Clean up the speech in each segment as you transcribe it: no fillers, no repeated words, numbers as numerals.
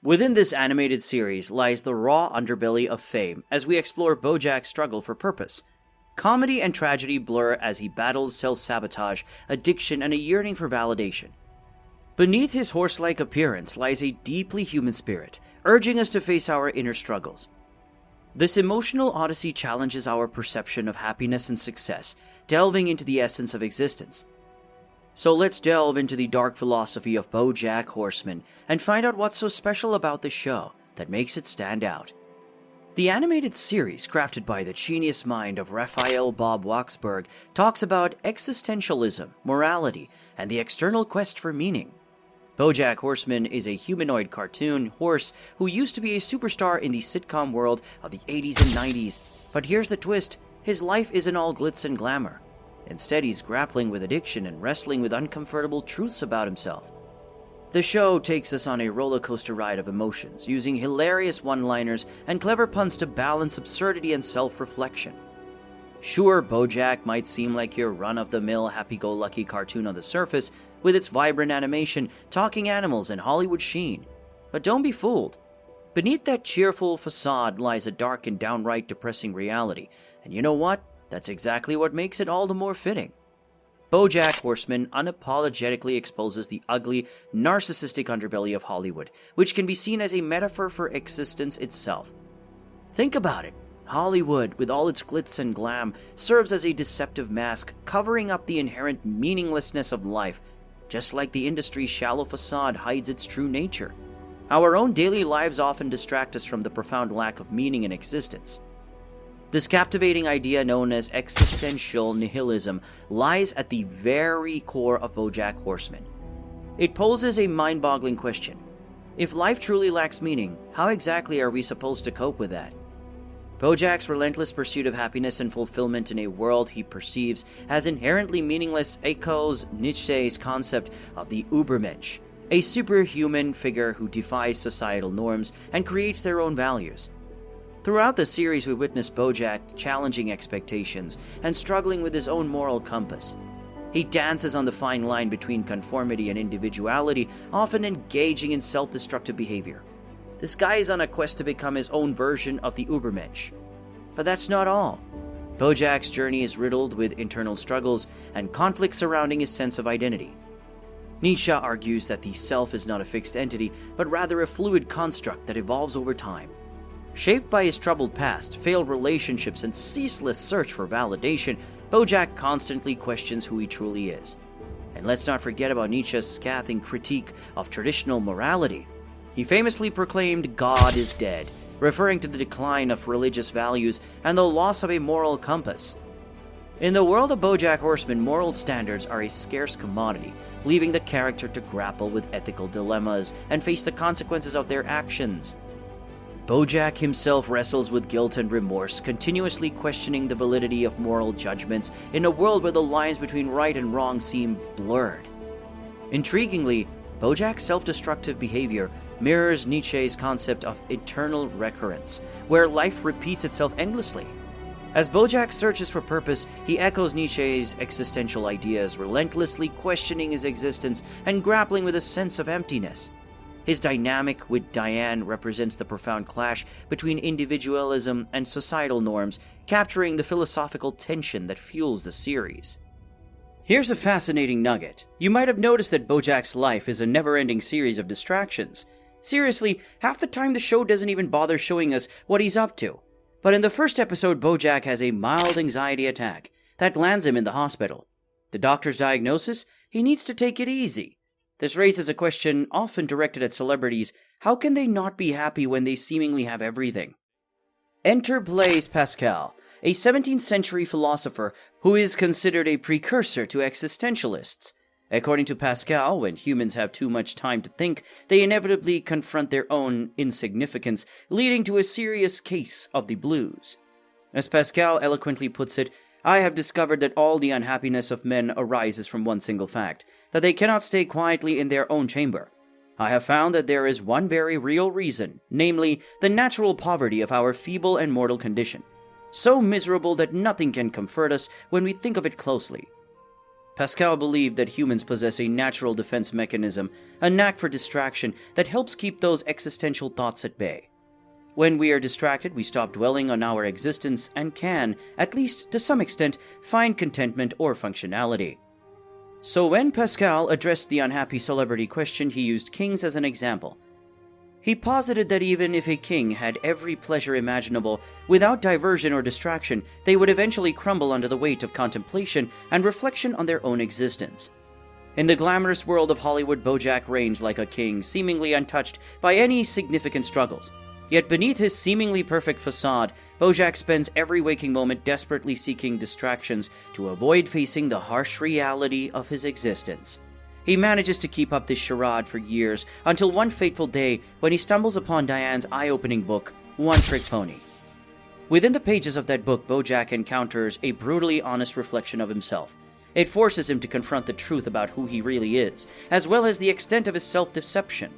Within this animated series lies the raw underbelly of fame as we explore Bojack's struggle for purpose. Comedy and tragedy blur as he battles self-sabotage, addiction, and a yearning for validation. Beneath his horse-like appearance lies a deeply human spirit, urging us to face our inner struggles. This emotional odyssey challenges our perception of happiness and success, delving into the essence of existence. So let's delve into the dark philosophy of Bojack Horseman and find out what's so special about the show that makes it stand out. The animated series, crafted by the genius mind of Raphael Bob Waksberg, talks about existentialism, morality, and the external quest for meaning. Bojack Horseman is a humanoid cartoon horse who used to be a superstar in the sitcom world of the 80s and 90s, but here's the twist: his life isn't all glitz and glamour. Instead, he's grappling with addiction and wrestling with uncomfortable truths about himself. The show takes us on a roller coaster ride of emotions, using hilarious one-liners and clever puns to balance absurdity and self-reflection. Sure, Bojack might seem like your run-of-the-mill happy-go-lucky cartoon on the surface, with its vibrant animation, talking animals, and Hollywood sheen. But don't be fooled. Beneath that cheerful facade lies a dark and downright depressing reality, and you know what? That's exactly what makes it all the more fitting. Bojack Horseman unapologetically exposes the ugly, narcissistic underbelly of Hollywood, which can be seen as a metaphor for existence itself. Think about it. Hollywood, with all its glitz and glam, serves as a deceptive mask, covering up the inherent meaninglessness of life, just like the industry's shallow facade hides its true nature. Our own daily lives often distract us from the profound lack of meaning in existence. This captivating idea, known as existential nihilism, lies at the very core of Bojack Horseman. It poses a mind-boggling question. If life truly lacks meaning, how exactly are we supposed to cope with that? Bojack's relentless pursuit of happiness and fulfillment in a world he perceives as inherently meaningless echoes Nietzsche's concept of the Übermensch, a superhuman figure who defies societal norms and creates their own values. Throughout the series, we witness Bojack challenging expectations and struggling with his own moral compass. He dances on the fine line between conformity and individuality, often engaging in self-destructive behavior. This guy is on a quest to become his own version of the Übermensch. But that's not all. Bojack's journey is riddled with internal struggles and conflicts surrounding his sense of identity. Nietzsche argues that the self is not a fixed entity, but rather a fluid construct that evolves over time. Shaped by his troubled past, failed relationships, and ceaseless search for validation, Bojack constantly questions who he truly is. And let's not forget about Nietzsche's scathing critique of traditional morality. He famously proclaimed God is dead, referring to the decline of religious values and the loss of a moral compass. In the world of Bojack Horseman, moral standards are a scarce commodity, leaving the character to grapple with ethical dilemmas and face the consequences of their actions. Bojack himself wrestles with guilt and remorse, continuously questioning the validity of moral judgments in a world where the lines between right and wrong seem blurred. Intriguingly, Bojack's self-destructive behavior mirrors Nietzsche's concept of eternal recurrence, where life repeats itself endlessly. As Bojack searches for purpose, he echoes Nietzsche's existential ideas, relentlessly questioning his existence and grappling with a sense of emptiness. His dynamic with Diane represents the profound clash between individualism and societal norms, capturing the philosophical tension that fuels the series. Here's a fascinating nugget. You might have noticed that Bojack's life is a never-ending series of distractions. Seriously, half the time the show doesn't even bother showing us what he's up to. But in the first episode, Bojack has a mild anxiety attack that lands him in the hospital. The doctor's diagnosis? He needs to take it easy. This raises a question often directed at celebrities: how can they not be happy when they seemingly have everything? Enter Blaise Pascal, a 17th century philosopher who is considered a precursor to existentialists. According to Pascal, when humans have too much time to think, they inevitably confront their own insignificance, leading to a serious case of the blues. As Pascal eloquently puts it, I have discovered that all the unhappiness of men arises from one single fact, that they cannot stay quietly in their own chamber. I have found that there is one very real reason, namely, the natural poverty of our feeble and mortal condition, so miserable that nothing can comfort us when we think of it closely. Pascal believed that humans possess a natural defense mechanism, a knack for distraction that helps keep those existential thoughts at bay. When we are distracted, we stop dwelling on our existence and can, at least to some extent, find contentment or functionality. So when Pascal addressed the unhappy celebrity question, he used kings as an example. He posited that even if a king had every pleasure imaginable, without diversion or distraction, they would eventually crumble under the weight of contemplation and reflection on their own existence. In the glamorous world of Hollywood, Bojack reigns like a king, seemingly untouched by any significant struggles. Yet beneath his seemingly perfect facade, Bojack spends every waking moment desperately seeking distractions to avoid facing the harsh reality of his existence. He manages to keep up this charade for years, until one fateful day when he stumbles upon Diane's eye-opening book, One Trick Pony. Within the pages of that book, Bojack encounters a brutally honest reflection of himself. It forces him to confront the truth about who he really is, as well as the extent of his self-deception.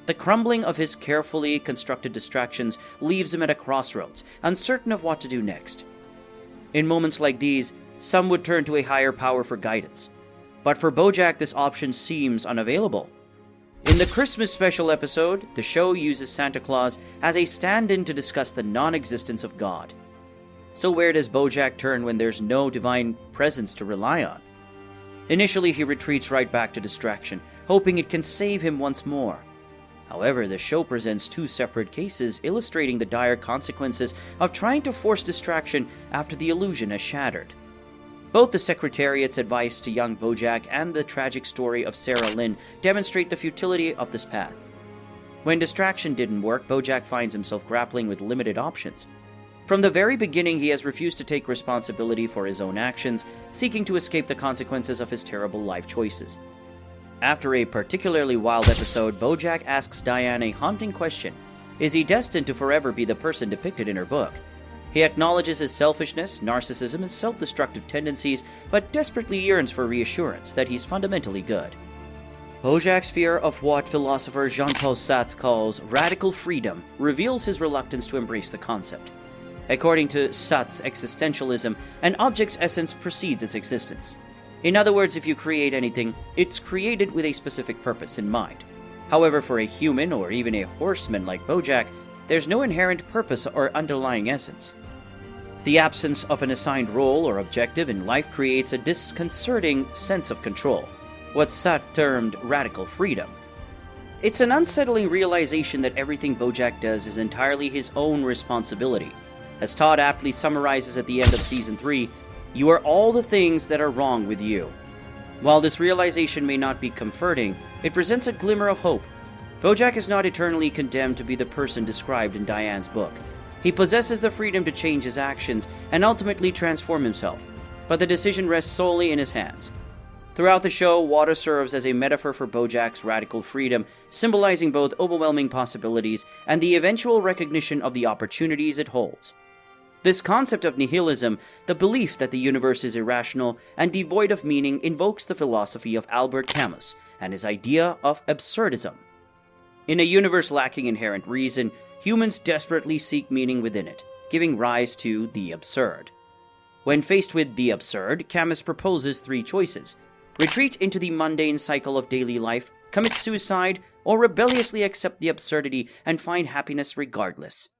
The crumbling of his carefully constructed distractions leaves him at a crossroads, uncertain of what to do next. In moments like these, some would turn to a higher power for guidance. But for Bojack, this option seems unavailable. In the Christmas special episode, the show uses Santa Claus as a stand-in to discuss the non-existence of God. So where does Bojack turn when there's no divine presence to rely on? Initially, he retreats right back to distraction, hoping it can save him once more. However, the show presents two separate cases illustrating the dire consequences of trying to force distraction after the illusion has shattered. Both the Secretariat's advice to young Bojack and the tragic story of Sarah Lynn demonstrate the futility of this path. When distraction didn't work, Bojack finds himself grappling with limited options. From the very beginning, he has refused to take responsibility for his own actions, seeking to escape the consequences of his terrible life choices. After a particularly wild episode, Bojack asks Diane a haunting question. Is he destined to forever be the person depicted in her book? He acknowledges his selfishness, narcissism, and self-destructive tendencies, but desperately yearns for reassurance that he's fundamentally good. Bojack's fear of what philosopher Jean-Paul Sartre calls radical freedom reveals his reluctance to embrace the concept. According to Sartre's Existentialism, an object's essence precedes its existence. In other words, if you create anything, it's created with a specific purpose in mind. However, for a human or even a horseman like Bojack, there's no inherent purpose or underlying essence. The absence of an assigned role or objective in life creates a disconcerting sense of control, what Sartre termed radical freedom. It's an unsettling realization that everything Bojack does is entirely his own responsibility. As Todd aptly summarizes at the end of Season 3, you are all the things that are wrong with you. While this realization may not be comforting, it presents a glimmer of hope. Bojack is not eternally condemned to be the person described in Diane's book. He possesses the freedom to change his actions and ultimately transform himself, but the decision rests solely in his hands. Throughout the show, water serves as a metaphor for Bojack's radical freedom, symbolizing both overwhelming possibilities and the eventual recognition of the opportunities it holds. This concept of nihilism, the belief that the universe is irrational and devoid of meaning, invokes the philosophy of Albert Camus and his idea of absurdism. In a universe lacking inherent reason, humans desperately seek meaning within it, giving rise to the absurd. When faced with the absurd, Camus proposes three choices: retreat into the mundane cycle of daily life, commit suicide, or rebelliously accept the absurdity and find happiness regardless.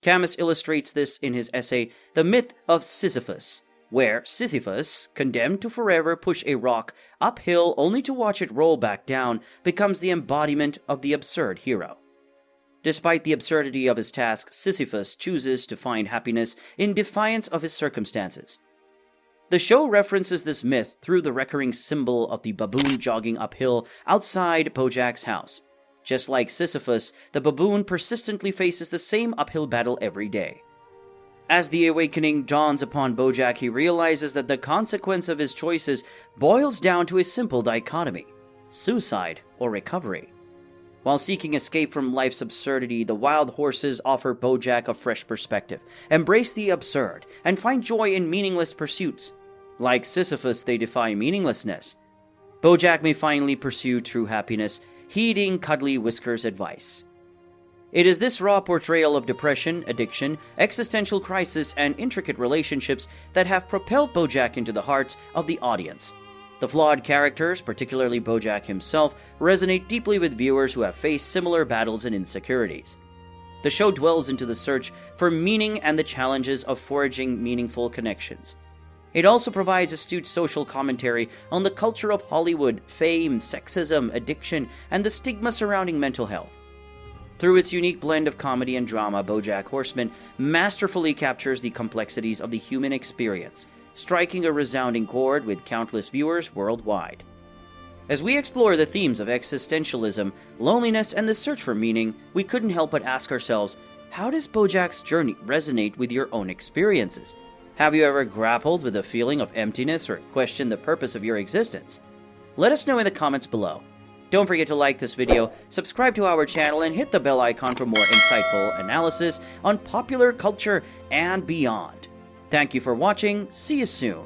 Camus illustrates this in his essay, The Myth of Sisyphus, where Sisyphus, condemned to forever push a rock uphill only to watch it roll back down, becomes the embodiment of the absurd hero. Despite the absurdity of his task, Sisyphus chooses to find happiness in defiance of his circumstances. The show references this myth through the recurring symbol of the baboon jogging uphill outside Bojack's house. Just like Sisyphus, the baboon persistently faces the same uphill battle every day. As the awakening dawns upon Bojack, he realizes that the consequence of his choices boils down to a simple dichotomy: suicide or recovery. While seeking escape from life's absurdity, the wild horses offer Bojack a fresh perspective, embrace the absurd, and find joy in meaningless pursuits. Like Sisyphus, they defy meaninglessness. Bojack may finally pursue true happiness, heeding Cuddly Whisker's advice. It is this raw portrayal of depression, addiction, existential crisis, and intricate relationships that have propelled Bojack into the hearts of the audience. The flawed characters, particularly Bojack himself, resonate deeply with viewers who have faced similar battles and insecurities. The show dwells into the search for meaning and the challenges of forging meaningful connections. It also provides astute social commentary on the culture of Hollywood, fame, sexism, addiction, and the stigma surrounding mental health. Through its unique blend of comedy and drama, Bojack Horseman masterfully captures the complexities of the human experience, striking a resounding chord with countless viewers worldwide. As we explore the themes of existentialism, loneliness, and the search for meaning, we couldn't help but ask ourselves, how does Bojack's journey resonate with your own experiences? Have you ever grappled with a feeling of emptiness or questioned the purpose of your existence? Let us know in the comments below. Don't forget to like this video, subscribe to our channel, and hit the bell icon for more insightful analysis on popular culture and beyond. Thank you for watching. See you soon.